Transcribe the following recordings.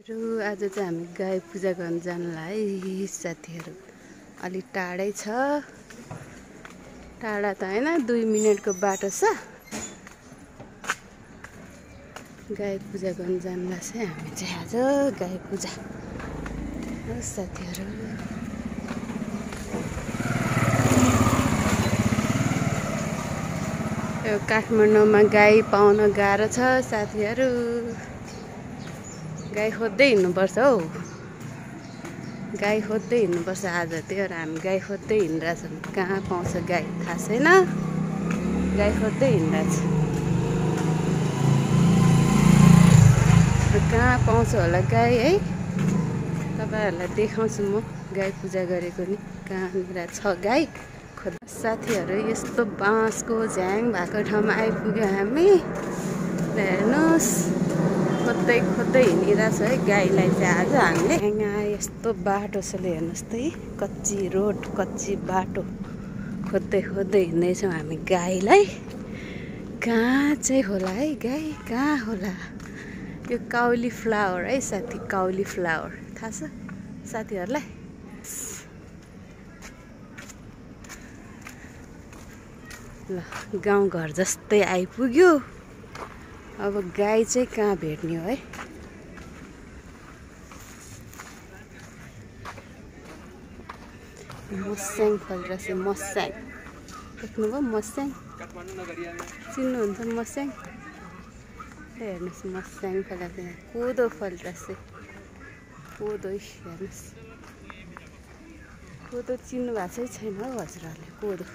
आज चाहिँ हामी गाई पूजा गर्न जानलाई है साथीहरु। अलि टाढै छ, टाढा त हैन 2 मिनेटको बाटो छ। गाई पूजा गर्न जानला चाहिँ हामी चाहिँ आज गाई पूजा हो साथीहरु। यो काठमाडौँमा गाई पाउन गाह्रो छ साथीहरु। गाई खोज्दै हिँड्नुपर्छ हौ, गाई खोज्दै हिँड्नुपर्छ। आज त्यही भएर हामी गाई खोज्दै हिँडिरहेछौँ। कहाँ पाउँछ गाई थाहा छैन, गाई खोज्दै हिँडिरहेछ। कहाँ पाउँछ होला गाई है, तपाईहरुलाई देखाउँछु म गाई पूजा गरेको नि। कहाँनिर छ गाई खोज्दै। साथीहरु यस्तो बाँसको झ्याङ भएको ठाउँमा आइपुग्यो हामी। हेर्नुस् खोज्दै खोज्दै हिँडिरहेछ है गाईलाई चाहिँ आज हामीले। यहाँ यस्तो बाटो छ हेर्नुस् त, कच्ची रोड कच्ची बाटो खोज्दै खोज्दै हिँड्दैछौँ हामी गाईलाई। कहाँ चाहिँ होला है गाई, कहाँ होला? यो काउली फ्लावर है साथी, काउली फ्लावर थाहा छ साथीहरुलाई? ल गाउँघर जस्तै आइपुग्यो। अब गाई चाहिँ कहाँ भेट्ने हो है? मस्याङ फल्दैछ, मस्याङ देख्नुभयो? मस्याङ चिन्नुहुन्छ मस्याङ? हेर्नुहोस् मस्याङ फल्दैछ। कोदो फल्दैछ, कोदो हेर्नुहोस्। कोदो चिन्नु भएको छैन हौ हजुरहरूले? कोदो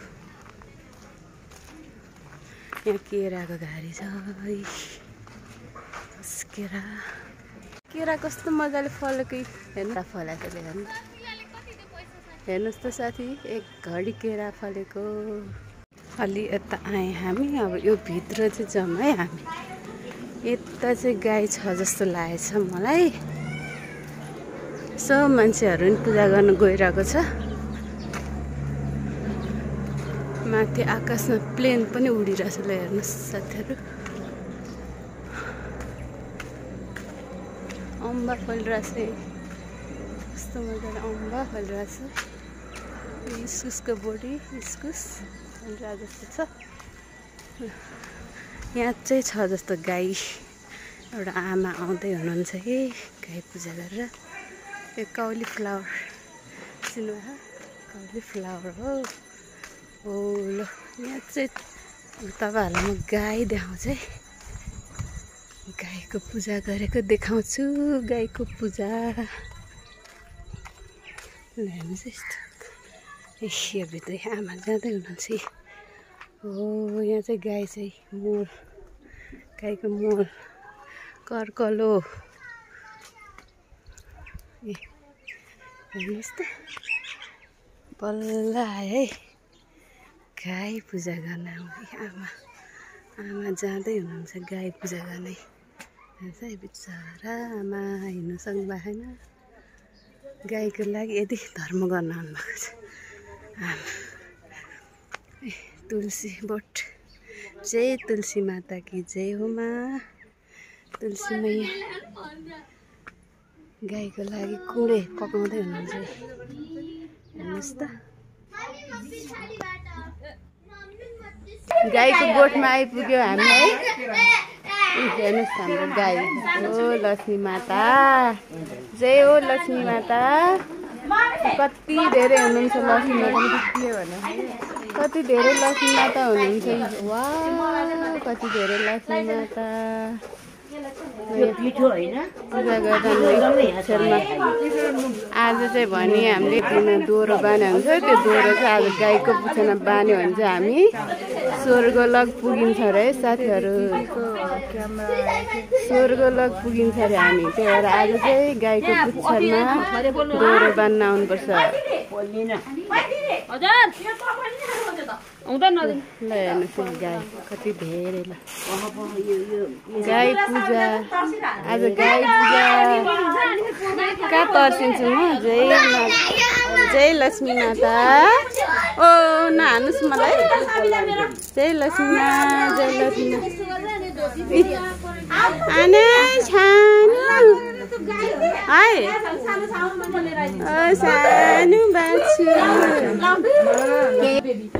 यहाँ केराको घारी छ है। केरा केरा कस्तो मजाले फलेको हेर्नु, फलेको हेर्नु। हेर्नुहोस् त साथी, एक घडी केरा फलेको। अलि यता आएँ हामी। अब यो भित्र चाहिँ जाउँ है हामी। यता चाहिँ गाई छ जस्तो लागेछ मलाई। सब मान्छेहरू पनि पूजा गर्न गइरहेको छ। माथि आकाशमा प्लेन पनि उडिरहेछ। ल हेर्नुहोस् साथीहरु, अम्बा फलिरहेछ। कस्तो मजाले अम्बा फलिरहेछ। इस्कुसको बोडी, इस्कुस फलिरहेको जस्तो छ। यहाँ चाहिँ छ जस्तो गाई। एउटा आमा आउँदै हुनुहुन्छ कि गाई पूजा गरेर। यो काउली फ्लावर चिन्नुभयो? काउली फ्लावर हो। हो ल यहाँ चाहिँ तपाईहरुलाई म गाई देखाउँछु है। गाईको पूजा गरेको देखाउँछु। गाईको पूजा हेर्नुहोस् यस्तो। यो भित्र आमा जाँदै हुनुहुन्छ। हो यहाँ चाहिँ गाई चाहिँ मोल, गाईको मोल कर्कलो। हेर्नुहोस् त बल्ल आयो है गाई पूजा गर्न आउने आमा। आमा जाँदै हुनुहुन्छ गाई पूजा गर्ने। हेर्छ है बिचरा आमा हिँड्नु सक्नु भएको छैन। गाईको लागि यति धर्म गर्न आउनुभएको छ आमा। तुलसी बोट, जय तुलसी माता की जय हो माँ। तुलसी मैया गाईको लागि कुँडे पकाउँदै हुनुहुन्छ। हेर्नुहोस् त गाईको गोठमा आइपुग्यो हामी है। हेर्नुहोस् हाम्रो गाई हो लक्ष्मी माता। जय हो लक्ष्मी माता। कति धेरै हुनुहुन्छ लक्ष्मी माता। के भन्नु, कति धेरै लक्ष्मी माता हुनुहुन्छ। वा कति धेरै लक्ष्मी माता। पूजा गर्दा आज चाहिँ भने हामीले दिन दोहोरो बान्यो हुन्छ। त्यो दोहोरो चाहिँ आज गाईको पुच्छामा बान्यो भने चाहिँ हामी स्वर्गलोक पुगिन्छ अरे है साथीहरु। स्वर्गलोक पुगिन्छ अरे हामी। त्यही भएर आज चाहिँ गाईको पुच्छामा दोहोरो बान्न आउनुपर्छ। ल हेर्नुहोस् गाई कति धेरै। ल गाई पूजा आज, गाई पूजा कहाँ तर्सिन्छु म। जय लक्ष्मी माता। ओ नहाल्नुहोस् मलाई। जय लक्ष्मी माता, जय लक्ष्मी। आना छानु हाय सानो बाछु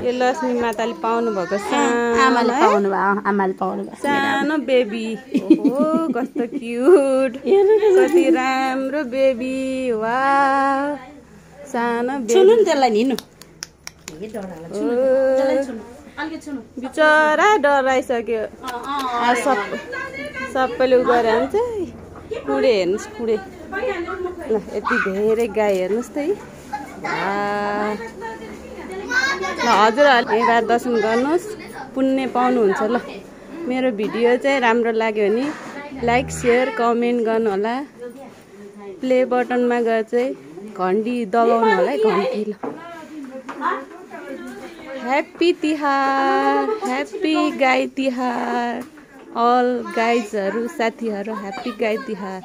यो लक्ष्मी माताले पाउनु भएको सानो बेबी ओहो कस्तो क्युट कति राम्रो बेबी वाउ सानो बेबी त्यसलाई हिँड्नु बिचरा डराइसक्यो सबैले उ गरे हुन्छ पुडे हेर्नुहोस् पुडे ल यति धेरै गाई हेर्नुहोस् त है ल हजुरहरूले यहीँबाट दर्शन गर्नुहोस् पुण्य पाउनुहुन्छ ल मेरो भिडियो चाहिँ राम्रो लाग्यो भने लाइक सेयर कमेन्ट गर्नु होला प्ले बटनमा गएर चाहिँ घन्टी दबाउनु होला है घन्टी ल ह्याप्पी तिहार ह्याप्पी गाई तिहार अल गाइजहरू साथीहरू ह्याप्पी गाई तिहार